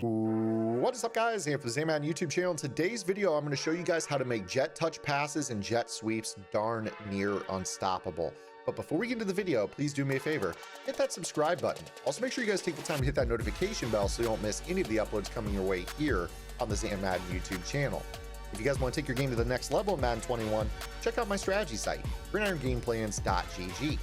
What is up, guys? Here for the Madden YouTube channel. In today's video, I'm going to show you guys how to make jet touch passes and jet sweeps darn near unstoppable. But before we get into the video, please do me a favor, hit that subscribe button. Also, make sure you guys take the time to hit that notification bell so you don't miss any of the uploads coming your way here on the Madden YouTube channel. If you guys want to take your game to the next level in Madden 21, check out my strategy site, gridirongameplans.gg.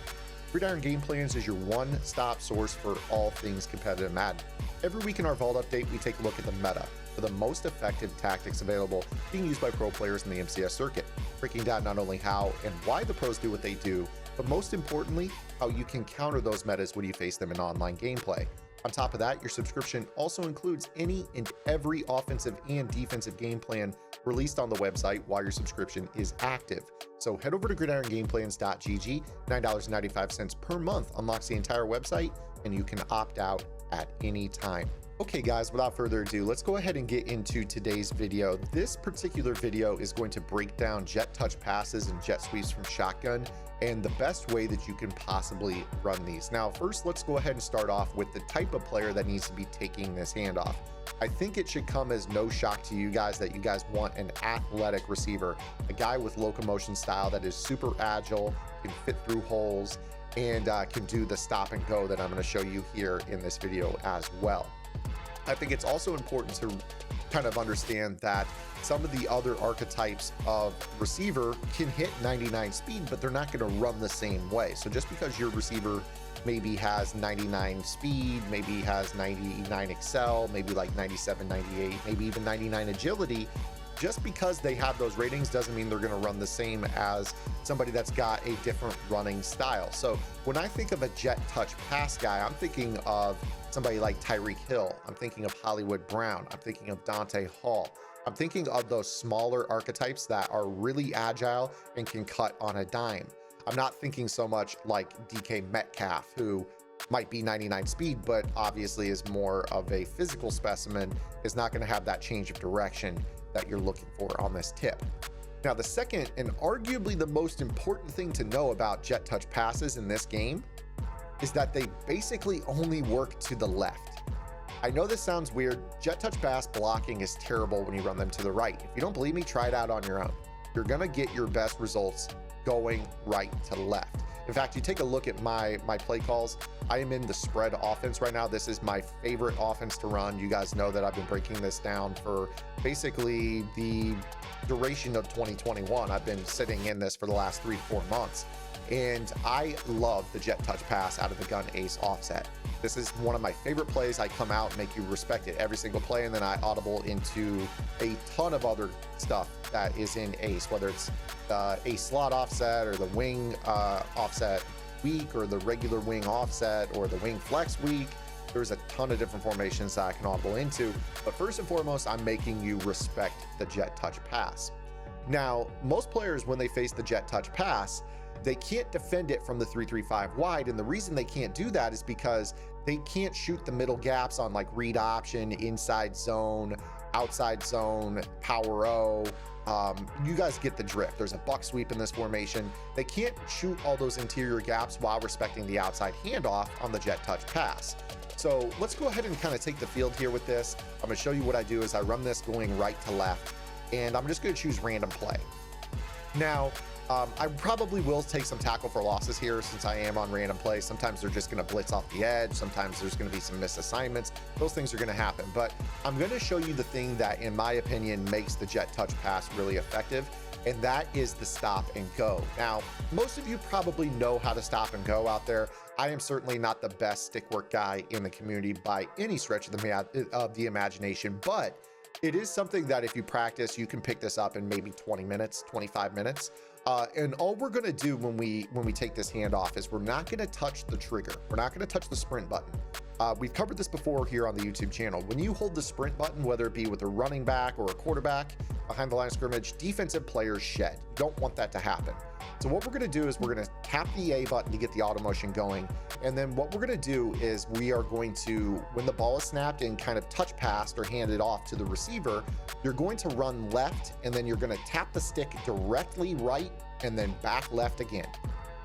Gridiron Game Plans is your one-stop source for all things competitive Madden. Every week in our Vault Update, we take a look at the meta for the most effective tactics available being used by pro players in the MCS circuit, breaking down not only how and why the pros do what they do, but most importantly, how you can counter those metas when you face them in online gameplay. On top of that, your subscription also includes any and every offensive and defensive game plan released on the website while your subscription is active. So head over to gridirongameplans.gg. $9.95 per month unlocks the entire website, and you can opt out at any time. Okay guys, without further ado, let's go ahead and get into today's video. This particular video is going to break down jet touch passes and jet sweeps from shotgun and the best way that you can possibly run these. Now, first, let's go ahead and start off with the type of player that needs to be taking this handoff. I think it should come as no shock to you guys that you guys want an athletic receiver, a guy with locomotion style that is super agile, can fit through holes, and can do the stop and go that I'm going to show you here in this video as well. I think it's also important to kind of understand that some of the other archetypes of receiver can hit 99 speed, but they're not going to run the same way. So just because your receiver maybe has 99 speed, maybe has 99 excel, maybe like 97, 98, maybe even 99 agility, just because they have those ratings doesn't mean they're going to run the same as somebody that's got a different running style. So when I think of a jet touch pass guy, I'm thinking of somebody like Tyreek Hill. I'm thinking of Hollywood Brown. I'm thinking of Dante Hall. I'm thinking of those smaller archetypes that are really agile and can cut on a dime. I'm not thinking so much like DK Metcalf, who might be 99 speed, but obviously is more of a physical specimen, is not going to have that change of direction that you're looking for on this tip. Now, the second and arguably the most important thing to know about jet touch passes in this game is that they basically only work to the left. I know this sounds weird. Jet touch pass blocking is terrible when you run them to the right. If you don't believe me, try it out on your own. You're gonna get your best results going right to left. In fact, you take a look at my play calls. I am in the spread offense right now. This is my favorite offense to run. You guys know that I've been breaking this down for basically the duration of 2021. I've been sitting in this for the last 3 to 4 months. And I love the jet touch pass out of the gun ace offset. This is one of my favorite plays. I come out, make you respect it every single play, and then I audible into a ton of other stuff that is in ace, whether it's a slot offset or the wing offset weak or the regular wing offset or the wing flex weak. There's a ton of different formations that I can audible into. But first and foremost, I'm making you respect the jet touch pass. Now, most players, when they face the jet touch pass, they can't defend it from the 3-3-5 wide, and the reason they can't do that is because they can't shoot the middle gaps on like read option, inside zone, outside zone, power O. You guys get the drift. There's a buck sweep in this formation. They can't shoot all those interior gaps while respecting the outside handoff on the jet touch pass. So let's go ahead and kind of take the field here with this. I'm going to show you what I do is I run this going right to left, and I'm just going to choose random play. Now, I probably will take some tackle for losses here since I am on random play. Sometimes they're just going to blitz off the edge. Sometimes there's going to be some missed assignments. Those things are going to happen. But I'm going to show you the thing that, in my opinion, makes the jet touch pass really effective, and that is the stop and go. Now, most of you probably know how to stop and go out there. I am certainly not the best stick work guy in the community by any stretch of the imagination, but it is something that if you practice, you can pick this up in maybe 20 minutes, 25 minutes. And all we're going to do when we take this handoff is we're not going to touch the trigger. We're not going to touch the sprint button. We've covered this before here on the YouTube channel. When you hold the sprint button, whether it be with a running back or a quarterback behind the line of scrimmage, defensive players shed. You don't want that to happen. So what we're going to do is we're going to tap the A button to get the auto motion going. And then what we're going to do is we are going to, when the ball is snapped and kind of touch passed or handed off to the receiver, you're going to run left, and then you're going to tap the stick directly right and then back left again.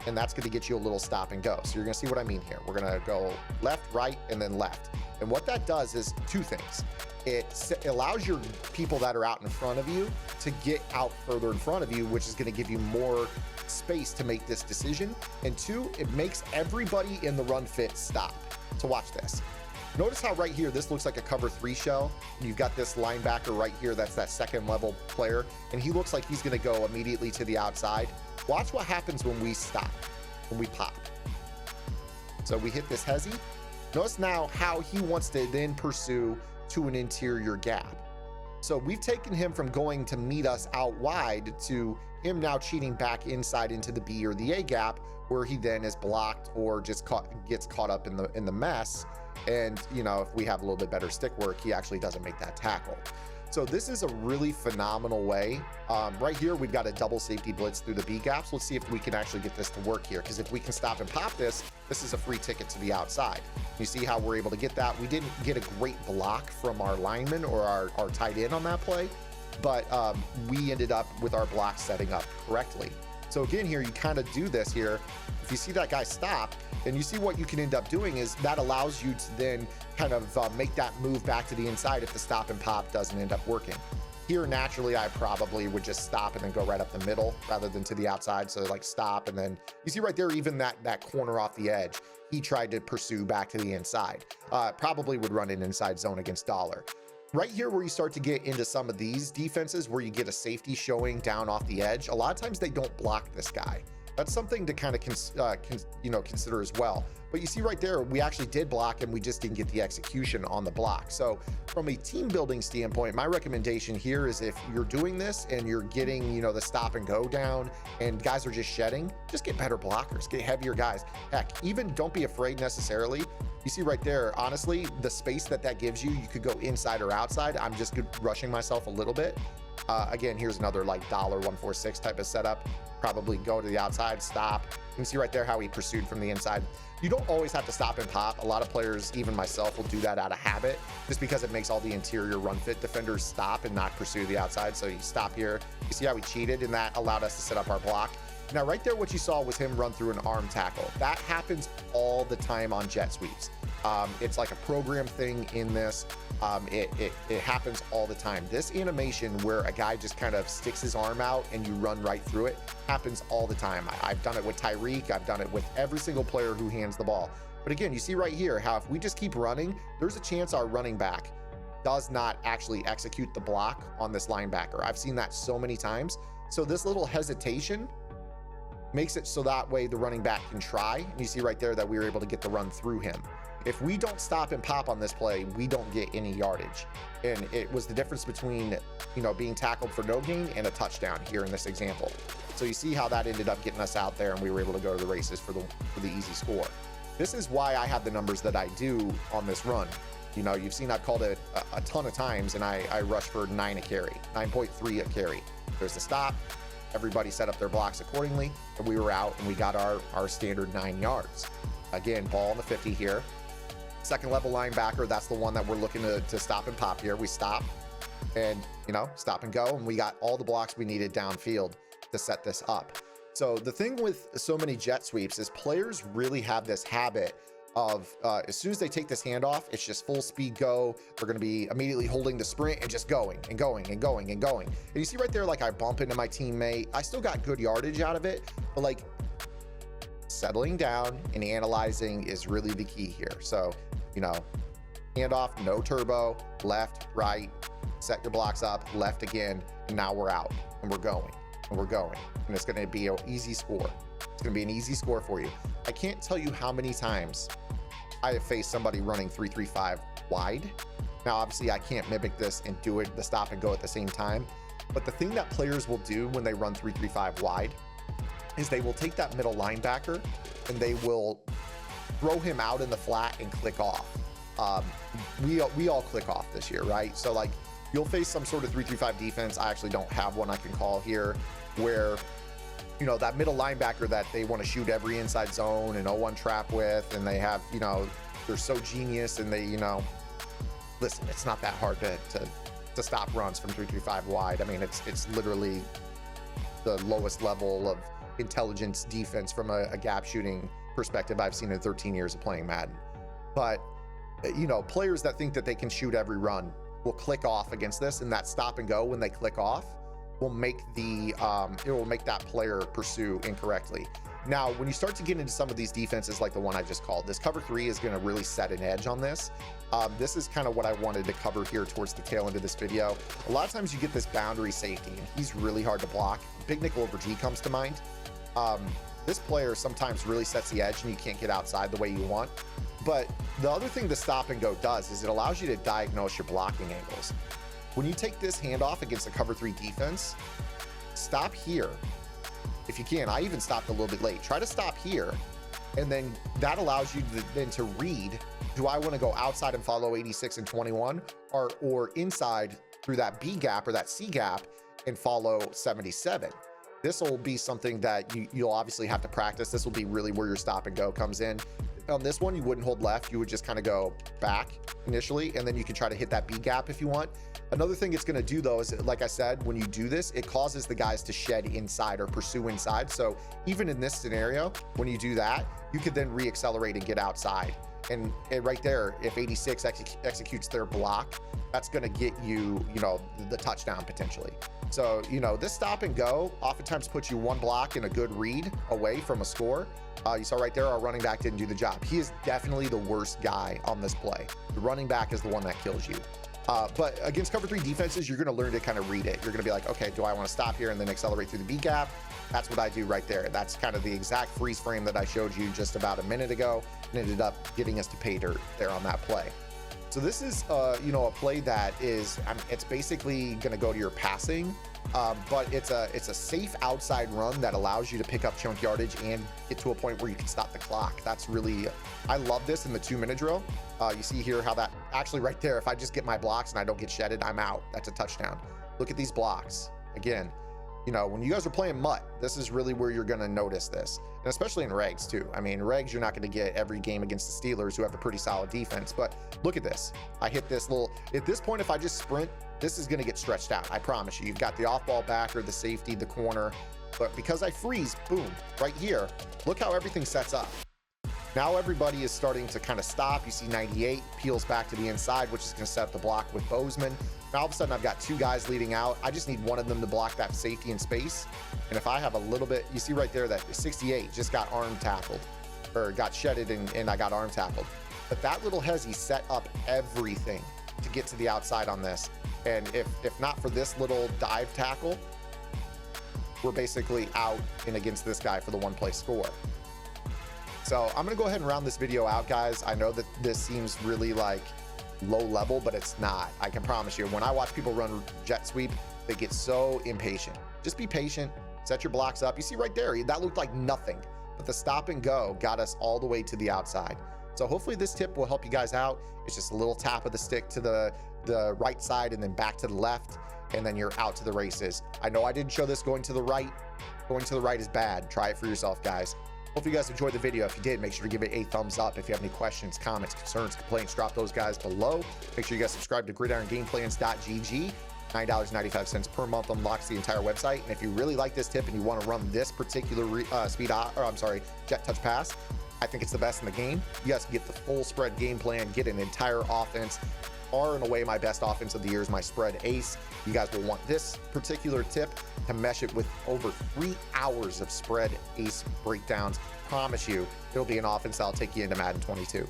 and that's going to get you a little stop and go. So you're going to see what I mean here. We're going to go left, right, and then left. And what that does is two things. It allows your people that are out in front of you to get out further in front of you, which is going to give you more space to make this decision. And two, it makes everybody in the run fit stop. So watch this. Notice how right here, this looks like a cover 3 shell. You've got this linebacker right here. That's that second level player. And he looks like he's going to go immediately to the outside. Watch what happens when we stop, when we pop. So we hit this hezzy. Notice now how he wants to then pursue to an interior gap. So we've taken him from going to meet us out wide to him now cheating back inside into the B or the A gap, where he then is blocked or just gets caught up in the mess. And, you know, if we have a little bit better stick work, he actually doesn't make that tackle. So this is a really phenomenal way. Right here, we've got a double safety blitz through the B gaps. Let's see if we can actually get this to work here, because if we can stop and pop this, this is a free ticket to the outside. You see how we're able to get that. We didn't get a great block from our lineman or our tight end on that play, but we ended up with our block setting up correctly. So again, here, you kind of do this here. If you see that guy stop, and you see what you can end up doing is that allows you to then kind of make that move back to the inside if the stop and pop doesn't end up working. Here, naturally, I probably would just stop and then go right up the middle rather than to the outside. So like stop, and then you see right there, even that corner off the edge, he tried to pursue back to the inside. Probably would run an inside zone against Dollar. Right here, where you start to get into some of these defenses where you get a safety showing down off the edge, a lot of times they don't block this guy. That's something to kind of consider as well. But you see right there, we actually did block and we just didn't get the execution on the block. So from a team building standpoint, my recommendation here is if you're doing this and you're getting, you know, the stop and go down and guys are just shedding, just get better blockers, get heavier guys. Heck, even don't be afraid necessarily. You see right there, honestly, the space that gives you, you could go inside or outside. I'm just rushing myself a little bit. Again, here's another like $146 type of setup. Probably go to the outside, stop. You can see right there how he pursued from the inside. You don't always have to stop and pop. A lot of players, even myself, will do that out of habit just because it makes all the interior run fit defenders stop and not pursue the outside. So you stop here. You see how he cheated, and that allowed us to set up our block. Now, right there, what you saw was him run through an arm tackle. That happens all the time on jet sweeps. It's like a program thing in this. It happens all the time. This animation where a guy just kind of sticks his arm out and you run right through it happens all the time. I've done it with Tyreek. I've done it with every single player who hands the ball. But again, you see right here how if we just keep running, there's a chance our running back does not actually execute the block on this linebacker. I've seen that so many times. So this little hesitation makes it so that way the running back can try. And you see right there that we were able to get the run through him. If we don't stop and pop on this play, we don't get any yardage. And it was the difference between, you know, being tackled for no gain and a touchdown here in this example. So you see how that ended up getting us out there and we were able to go to the races for the easy score. This is why I have the numbers that I do on this run. You know, you've seen I've called it a ton of times, and I rushed for 9 a carry, 9.3 a carry. There's the stop. Everybody set up their blocks accordingly, and we were out and we got our standard 9 yards. Again, ball on the 50 here. Second level linebacker, that's the one that we're looking to stop and pop here. We stop and, you know, stop and go, and we got all the blocks we needed downfield to set this up. So the thing with so many jet sweeps is players really have this habit of as soon as they take this handoff, it's just full speed go. They're going to be immediately holding the sprint and just going and going and going and going. And you see right there, like I bump into my teammate. I still got good yardage out of it, but like settling down and analyzing is really the key here. So, you know, handoff, no turbo, left, right, set your blocks up, left again, and now we're out and we're going and we're going. And it's going to be an easy score. It's going to be an easy score for you. I can't tell you how many times I have faced somebody running 3-3-5 wide. Now, obviously, I can't mimic this and do it the stop and go at the same time. But the thing that players will do when they run 3-3-5 wide is they will take that middle linebacker and they will throw him out in the flat and click off. We all click off this year, right? So like you'll face some sort of 3-3-5 defense. I actually don't have one I can call here where, you know, that middle linebacker that they want to shoot every inside zone and 0-1 trap with, and they have, you know, they're so genius and they, you know, listen, it's not that hard to stop runs from 3-3-5 wide. I mean, it's literally the lowest level intelligence defense from a gap shooting perspective I've seen in 13 years of playing Madden. But, you know, players that think that they can shoot every run will click off against this, and that stop and go when they click off will make the it will make that player pursue incorrectly. Now, when you start to get into some of these defenses like the one I just called, this cover 3 is going to really set an edge on this. This is kind of what I wanted to cover here towards the tail end of this video. A lot of times you get this boundary safety, and he's really hard to block. Big nickel over G comes to mind. This player sometimes really sets the edge, and you can't get outside the way you want. But the other thing the stop and go does is it allows you to diagnose your blocking angles. When you take this handoff against a cover 3 defense, stop here. If you can, I even stopped a little bit late. Try to stop here, and then that allows you to read, do I want to go outside and follow 86 and 21, or inside through that B gap or that C gap and follow 77? This will be something that you'll obviously have to practice. This will be really where your stop and go comes in. On this one, you wouldn't hold left. You would just kind of go back initially, and then you can try to hit that B gap if you want. Another thing it's going to do, though, is, like I said, when you do this, it causes the guys to shed inside or pursue inside. So even in this scenario, when you do that, you could then re-accelerate and get outside. And right there, if 86 executes their block, that's going to get you, you know, the touchdown potentially. So, you know, this stop and go oftentimes puts you one block and a good read away from a score. You saw right there, our running back didn't do the job. He is definitely the worst guy on this play. The running back is the one that kills you. But against cover 3 defenses, you're going to learn to kind of read it. You're going to be like, okay, do I want to stop here and then accelerate through the B gap? That's what I do right there. That's kind of the exact freeze frame that I showed you just about a minute ago, and ended up getting us to pay dirt there on that play. So this is, you know, a play that is, it's basically going to go to your passing, but it's a safe outside run that allows you to pick up chunk yardage and get to a point where you can stop the clock. That's really, I love this in the 2-minute drill. You see here how that actually right there, if I just get my blocks and I don't get shedded, I'm out. That's a touchdown. Look at these blocks. Again, you know, when you guys are playing MUT, this is really where you're going to notice this. And especially in regs too. I mean, regs, you're not going to get every game against the Steelers, who have a pretty solid defense. But look at this. I hit this little, at this point, if I just sprint, this is going to get stretched out. I promise you. You've got the off-ball backer, the safety, the corner. But because I freeze, boom, right here, look how everything sets up. Now everybody is starting to kind of stop. You see 98 peels back to the inside, which is going to set up the block with Bozeman. Now all of a sudden I've got 2 guys leading out. I just need one of them to block that safety in space. And if I have a little bit, you see right there that 68 just got arm tackled, or got shedded, and I got arm tackled. But that little hezzy set up everything to get to the outside on this. And if not for this little dive tackle, we're basically out and against this guy for the 1-play score. So I'm gonna go ahead and round this video out, guys. I know that this seems really like low level, but it's not. I can promise you, when I watch people run jet sweep, they get so impatient. Just be patient, set your blocks up. You see right there, that looked like nothing, but the stop and go got us all the way to the outside. So hopefully this tip will help you guys out. It's just a little tap of the stick to the right side and then back to the left, and then you're out to the races. I know I didn't show this going to the right. Going to the right is bad. Try it for yourself, guys. Hope you guys enjoyed the video. If you did, make sure to give it a thumbs up. If you have any questions, comments, concerns, complaints, drop those guys below. Make sure you guys subscribe to gridirongameplans.gg. $9.95 per month unlocks the entire website. And if you really like this tip and you want to run this particular jet touch pass, I think it's the best in the game. You guys can get the full spread game plan, get an entire offense. Far and away my best offense of the year is my spread ace. You guys will want this particular tip to mesh it with over 3 hours of spread ace breakdowns. Promise you, it'll be an offense that'll take you into Madden 22.